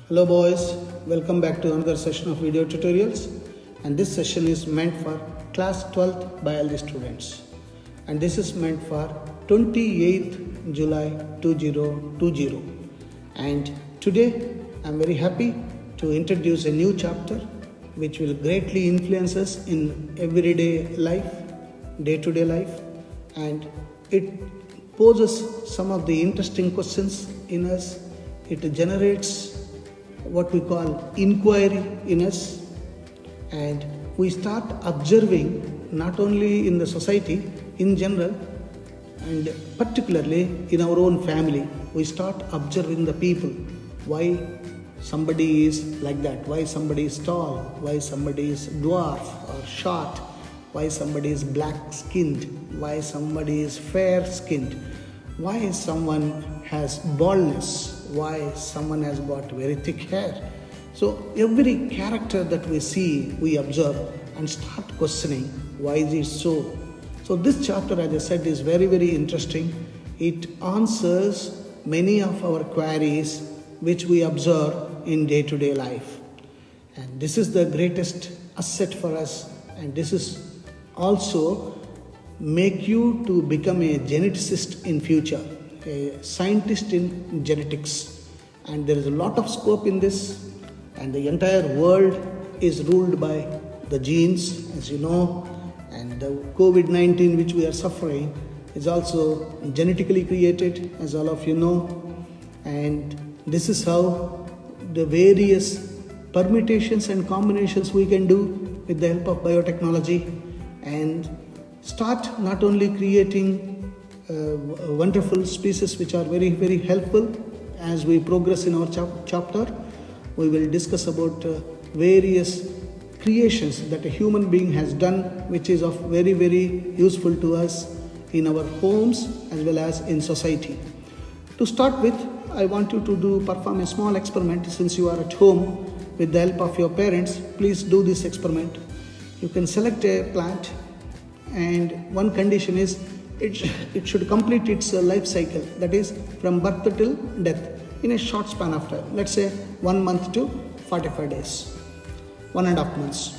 Hello boys, welcome back to another session of video tutorials, and this session is meant for class 12th biology students, and this is meant for 28th July 2020. And today I am very happy to introduce a new chapter which will greatly influence us in everyday life, day-to-day life, and it poses some of the interesting questions in us. It generates what we call inquiry in us, and we start observing not only in the society in general and particularly in our own family. We start observing the people, why somebody is like that, why somebody is tall, why somebody is dwarf or short, why somebody is black skinned, why somebody is fair skinned, why someone has baldness, why someone has got very thick hair. So every character that we see, we observe and start questioning, why is it so? So this chapter, as I said, is very, very interesting. It answers many of our queries which we observe in day-to-day life. And this is the greatest asset for us, and this is also make you to become a geneticist in future, a scientist in genetics. And there is a lot of scope in this, and the entire world is ruled by the genes, as you know, and the COVID-19 which we are suffering is also genetically created, as all of you know. And this is how the various permutations and combinations we can do with the help of biotechnology, and start not only creating wonderful species which are very, very helpful. As we progress in our chapter, we will discuss about various creations that a human being has done, which is of very, very useful to us in our homes as well as in society. To start with, I want you to perform a small experiment. Since you are at home with the help of your parents, please do this experiment. You can select a plant, and one condition is it should complete its life cycle, that is from birth till death, in a short span of time, let's say 1 month to 45 days, 1.5 months.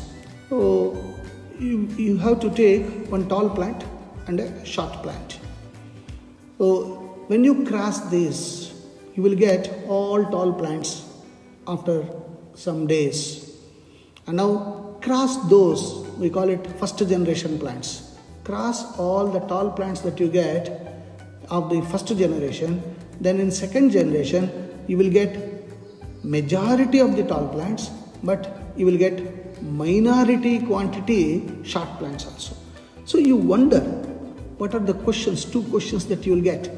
So you have to take one tall plant and a short plant. So when you cross this, you will get all tall plants after some days, and now cross those, we call it first generation plants. Cross all the tall plants that you get of the first generation, then in second generation you will get majority of the tall plants, but you will get minority quantity short plants also. So you wonder what are the questions, two questions that you will get.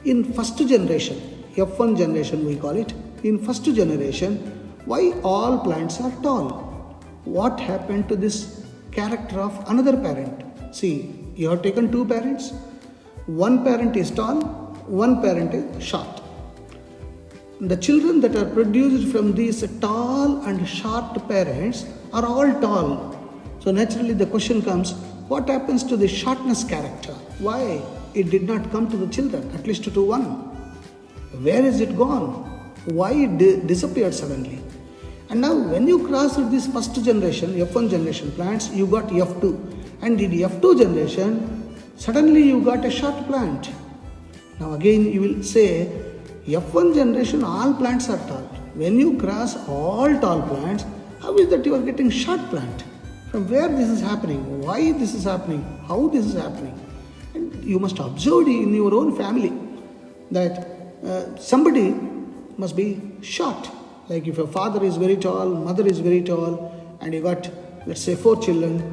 In first generation, F1 generation we call it, in first generation, why all plants are tall? What happened to this character of another parent? See, you have taken two parents. One parent is tall, one parent is short. The children that are produced from these tall and short parents are all tall. So naturally the question comes, what happens to the shortness character? Why it did not come to the children, at least to one? Where is it gone? Why it disappeared suddenly? And now when you cross this first generation, F1 generation plants, you got F2. And in F2 generation, suddenly you got a short plant. Now again you will say, F1 generation all plants are tall. When you cross all tall plants, how is that you are getting short plant? From where this is happening? Why this is happening? How this is happening? And you must observe in your own family that somebody must be short. Like if your father is very tall, mother is very tall, and you got, let's say, 4 children,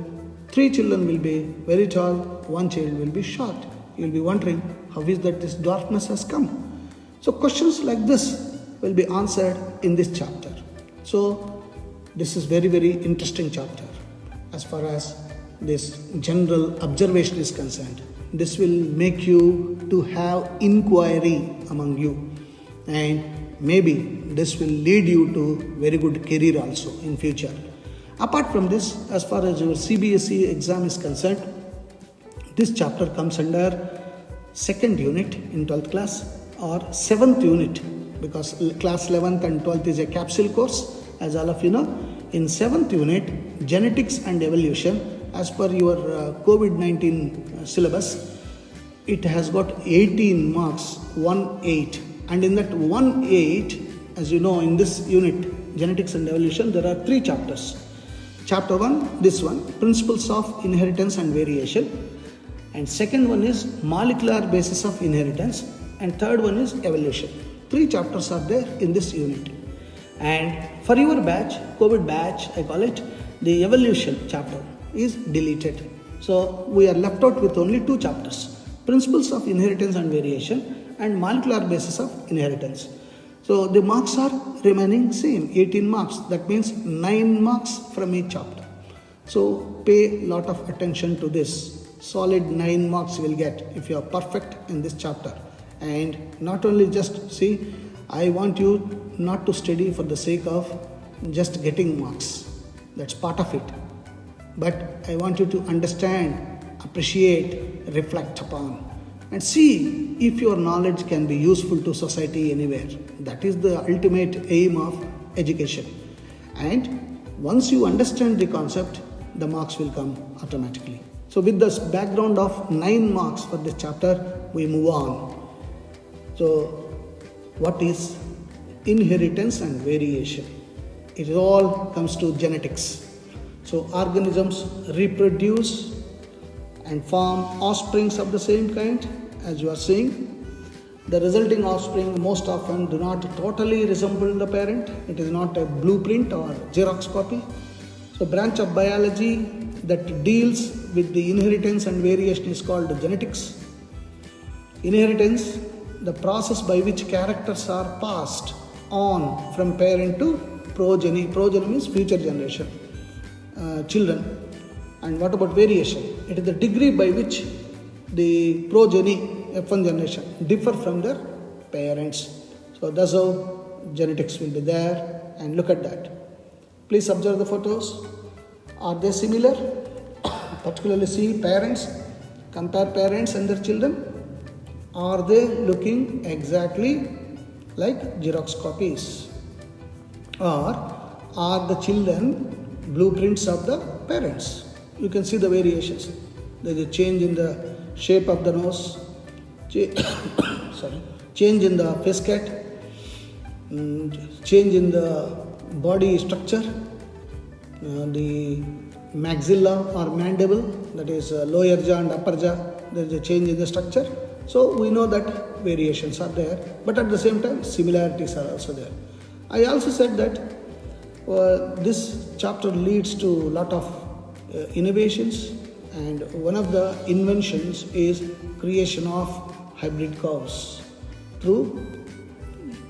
3 children will be very tall, 1 child will be short. You will be wondering, how is that this darkness has come? So questions like this will be answered in this chapter. So this is very, very interesting chapter as far as this general observation is concerned. This will make you to have inquiry among you, and maybe this will lead you to very good career also in future. Apart from this, as far as your CBSE exam is concerned, this chapter comes under second unit in 12th class or 7th unit because class 11th and 12th is a capsule course, as all of you know. In 7th unit, genetics and evolution, as per your COVID-19 syllabus, it has got 18 marks, 1-8. And in that 1-8, as you know, in this unit, genetics and evolution, there are 3 chapters. Chapter 1, this one, principles of inheritance and variation. And second one is molecular basis of inheritance. And third one is evolution. 3 chapters are there in this unit. And for your batch, COVID batch, I call it, the evolution chapter is deleted. So we are left out with only 2 chapters. Principles of inheritance and variation and molecular basis of inheritance. So the marks are remaining same, 18 marks. That means 9 marks from each chapter. So pay lot of attention to this. Solid 9 marks you will get if you are perfect in this chapter. And not only just see, I want you not to study for the sake of just getting marks. That's part of it. But I want you to understand, appreciate, reflect upon, and see if your knowledge can be useful to society anywhere. That is the ultimate aim of education. And once you understand the concept, the marks will come automatically. So with this background of 9 marks for this chapter, we move on. So what is inheritance and variation? It all comes to genetics. So organisms reproduce and form offsprings of the same kind, as you are seeing. The resulting offspring most often do not totally resemble the parent. It is not a blueprint or Xerox copy. So branch of biology that deals with the inheritance and variation is called genetics. Inheritance, the process by which characters are passed on from parent to progeny. Progeny means future generation, children. And what about variation? It is the degree by which the progeny, F1 generation, differ from their parents. So that's how genetics will be there. And look at that. Please observe the photos. Are they similar? Particularly see parents, compare parents and their children. Are they looking exactly like Xerox copies? Or are the children blueprints of the parents? You can see the variations. There is a change in the shape of the nose, change in the face cut, change in the body structure, the maxilla or mandible, that is lower jaw and upper jaw, there is a change in the structure. So we know that variations are there, but at the same time similarities are also there. I also said that this chapter leads to a lot of innovations, and one of the inventions is creation of hybrid cows through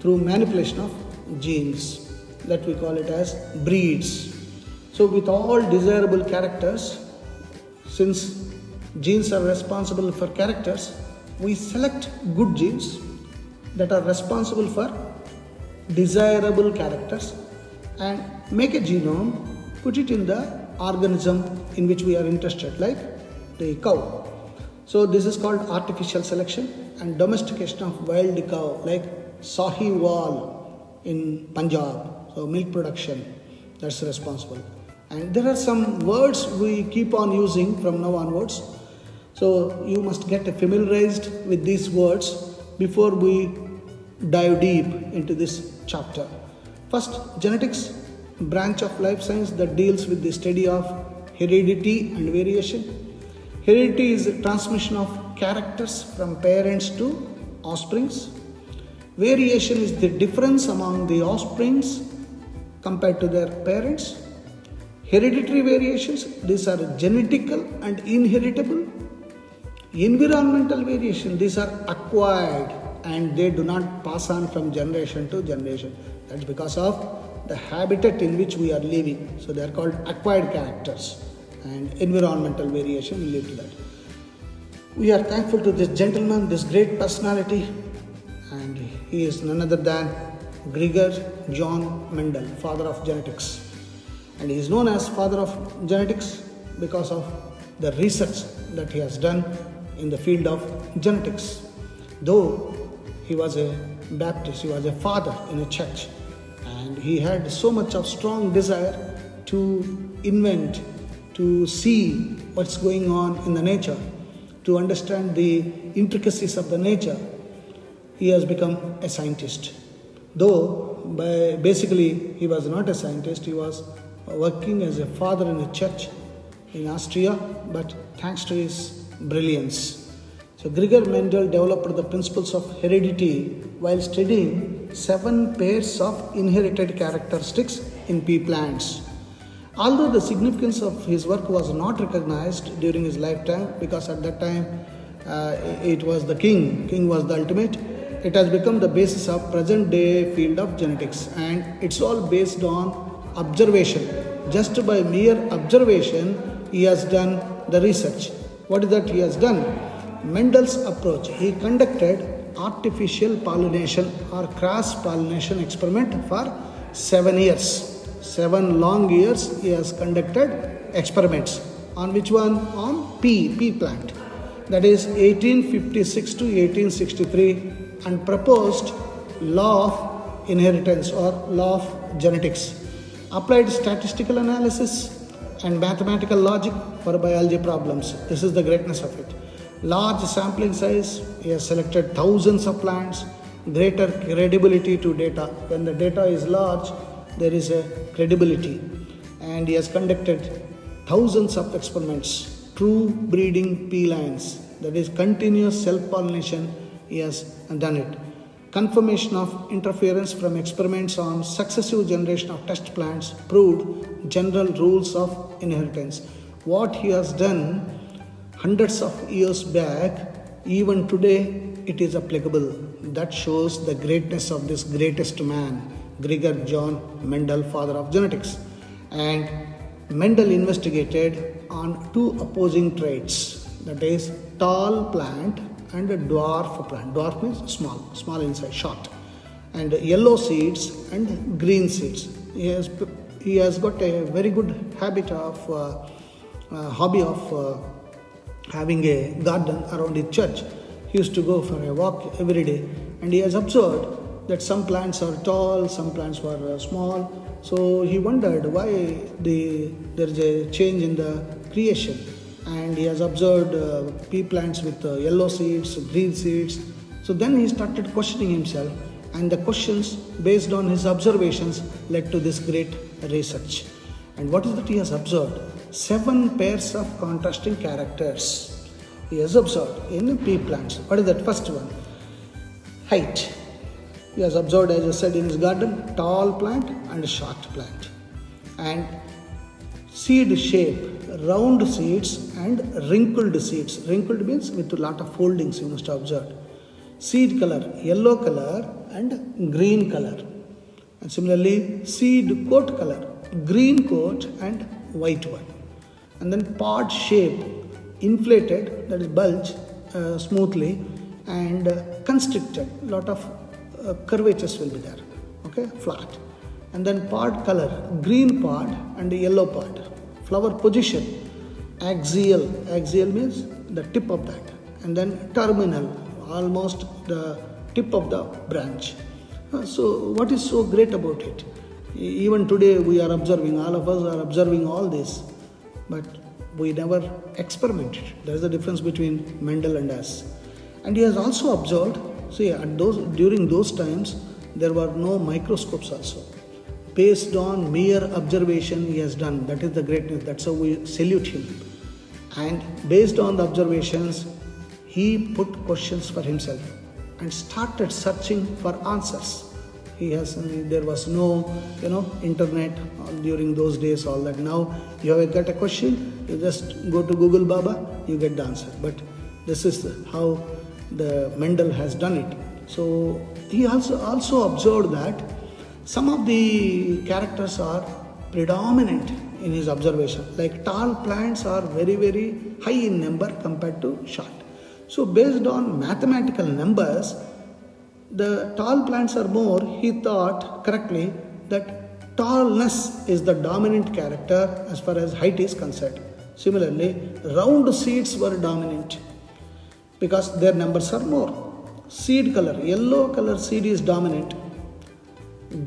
manipulation of genes, that we call it as breeds. So with all desirable characters, since genes are responsible for characters, we select good genes that are responsible for desirable characters and make a genome, put it in the organism in which we are interested, like the cow. So this is called artificial selection, and domestication of wild cow like Sahiwal in Punjab. So milk production, that's responsible. And there are some words we keep on using from now onwards. So you must get familiarized with these words before we dive deep into this chapter. First, genetics, branch of life science that deals with the study of heredity and variation. Heredity is a transmission of characters from parents to offsprings. Variation is the difference among the offsprings compared to their parents. Hereditary variations, these are genetical and inheritable. Environmental variation, these are acquired and they do not pass on from generation to generation. That's because of the habitat in which we are living. So they are called acquired characters, and environmental variation will lead to that. We are thankful to this gentleman, this great personality, and he is none other than Gregor John Mendel, father of genetics. And he is known as father of genetics because of the research that he has done in the field of genetics. Though he was a Baptist. He was a father in a church, and he had so much of strong desire to invent, to see what's going on in the nature, to understand the intricacies of the nature. He has become a scientist. Though basically he was not a scientist, he was working as a father in a church in Austria, but thanks to his brilliance. So Gregor Mendel developed the principles of heredity while studying 7 pairs of inherited characteristics in pea plants. Although the significance of his work was not recognized during his lifetime, because at that time it was the king was the ultimate, it has become the basis of present day field of genetics, and it's all based on observation. Just by mere observation he has done the research. What is that he has done? Mendel's approach. He conducted artificial pollination or cross pollination experiment for 7 years. 7 long years he has conducted experiments. On which one? On pea plant. That is 1856 to 1863, and proposed law of inheritance or law of genetics. Applied statistical analysis and mathematical logic for biology problems. This is the greatness of it. Large sampling size, he has selected thousands of plants, greater credibility to data. When the data is large, there is a credibility. And he has conducted thousands of experiments, true breeding pea lines, that is continuous self-pollination, he has done it. Confirmation of interference from experiments on successive generation of test plants proved general rules of inheritance. What he has done hundreds of years back, even today it is applicable. That shows the greatness of this greatest man, Gregor John Mendel, father of genetics. And Mendel investigated on 2 opposing traits, that is tall plant and a dwarf plant. Dwarf means small inside, short. And yellow seeds and green seeds. He has got a very good habit of hobby of having a garden around his church. He used to go for a walk every day, and he has observed that some plants are tall, some plants were small. So he wondered why there is a change in the creation. And he has observed pea plants with yellow seeds, green seeds. So then he started questioning himself, and the questions based on his observations led to this great research. And what is that he has observed? 7 pairs of contrasting characters he has observed in pea plants. What is that? First one, height. He has observed, as I said, in his garden, tall plant and short plant. And seed shape, round seeds and wrinkled seeds. Wrinkled means with a lot of foldings, you must have observed. Seed color, yellow color and green color. And similarly, seed coat color, green coat and white one. And then pod shape, inflated, that is bulge smoothly, and constricted, lot of curvatures will be there, okay, flat. And then pod color, green pod and yellow pod. Flower position, axial means the tip of that, and then terminal, almost the tip of the branch. So what is so great about it? Even today we are observing, all of us are observing all this, but we never experimented. There is a difference between Mendel and us. And he has also observed, during those times there were no microscopes also. Based on mere observation he has done. That is the greatness. That's how we salute him. And based on the observations, he put questions for himself and started searching for answers. There was no, internet during those days, all that. Now you have got a question, you just go to Google Baba, you get the answer. But this is how the Mendel has done it. So he also observed that some of the characters are predominant in his observation. Like tall plants are very, very high in number compared to short. So based on mathematical numbers, the tall plants are more. He thought correctly that tallness is the dominant character as far as height is concerned. Similarly, round seeds were dominant because their numbers are more. seed color, yellow color seed is dominant.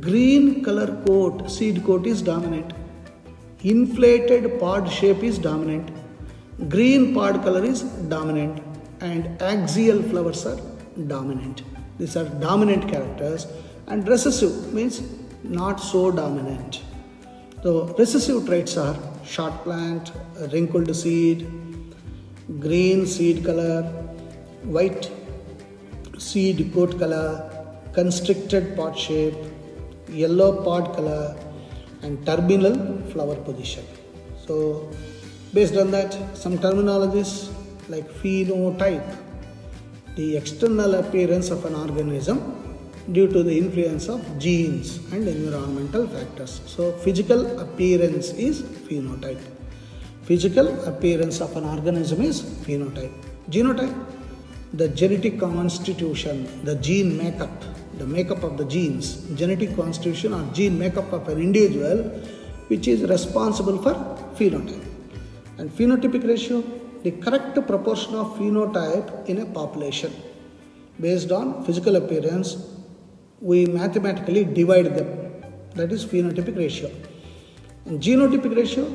Green color coat, seed coat is dominant. Inflated pod shape is dominant. Green pod color is dominant. And axial flowers are dominant. These are dominant characters. And recessive means not so dominant. So recessive traits are short plant, wrinkled seed, green seed color, white seed coat color, constricted pod shape, yellow pod color, and terminal flower position. So based on that, some terminologies like phenotype, the external appearance of an organism due to the influence of genes and environmental factors. So physical appearance is phenotype. Physical appearance of an organism is phenotype. Genotype, the genetic constitution, the gene makeup, the makeup of the genes, genetic constitution or gene makeup of an individual which is responsible for phenotype. And phenotypic ratio, the correct proportion of phenotype in a population. Based on physical appearance, we mathematically divide them. That is phenotypic ratio. In genotypic ratio,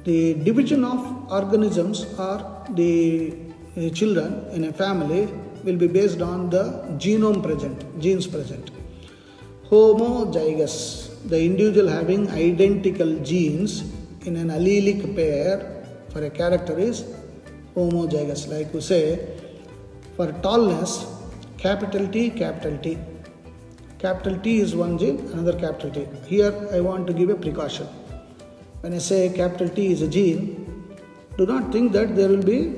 the division of organisms or the children in a family will be based on the genome present, genes present. Homozygous, the individual having identical genes in an allelic pair for a character is homozygous. Like we say, for tallness, capital T, capital T. Capital T is one gene, another capital T. Here I want to give a precaution. When I say capital T is a gene, do not think that there will be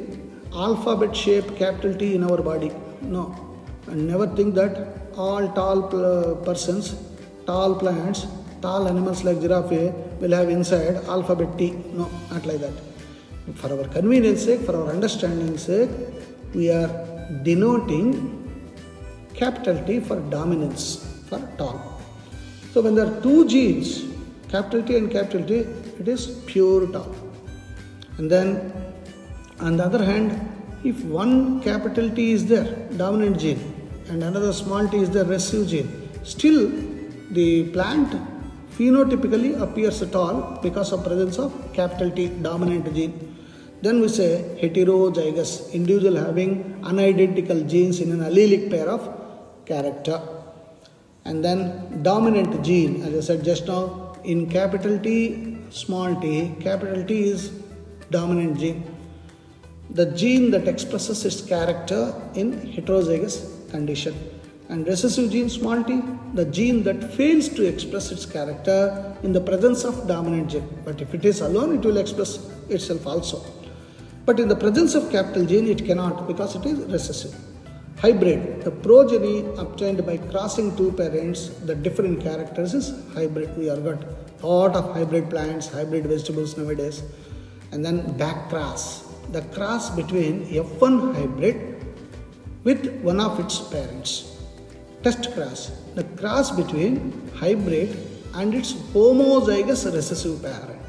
alphabet shape capital T in our body. No. And never think that all tall persons, tall plants, tall animals like giraffe will have inside alphabet T. No, not like that. For our convenience sake, for our understanding sake, we are denoting capital T for dominance, for tall. So when there are two genes, capital T and capital T, it is pure tall. And then on the other hand, if one capital T is there, dominant gene, and another small t is the recessive gene, still the plant phenotypically appears tall because of presence of capital T, dominant gene. Then we say heterozygous, individual having unidentical genes in an allelic pair of character. And then dominant gene, as I said just now, in capital T, small t, capital T is dominant gene. The gene that expresses its character in heterozygous condition. And recessive gene, small t, the gene that fails to express its character in the presence of dominant gene. But if it is alone, it will express itself also. But in the presence of capital gene, it cannot because it is recessive. Hybrid, the progeny obtained by crossing two parents that differ in characters is hybrid. We have got a lot of hybrid plants, hybrid vegetables nowadays. And then backcross, the cross between F1 hybrid with one of its parents. Test cross, the cross between hybrid and its homozygous recessive parent.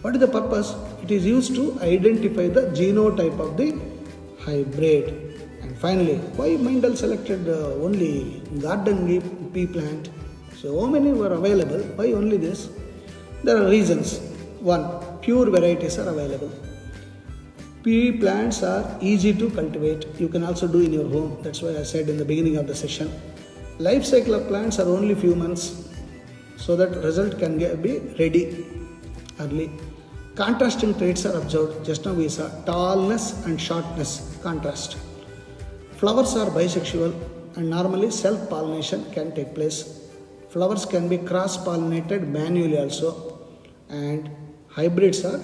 What is the purpose? It is used to identify the genotype of the hybrid. And finally, why Mendel selected only garden pea plant? So many were available. Why only this? There are reasons. One, pure varieties are available. Pea plants are easy to cultivate. You can also do in your home. That's why I said in the beginning of the session. Life cycle of plants are only few months, so that result can be ready early. Contrasting traits are observed. Just now we saw tallness and shortness contrast. Flowers are bisexual and normally self-pollination can take place. Flowers can be cross-pollinated manually also, and hybrids are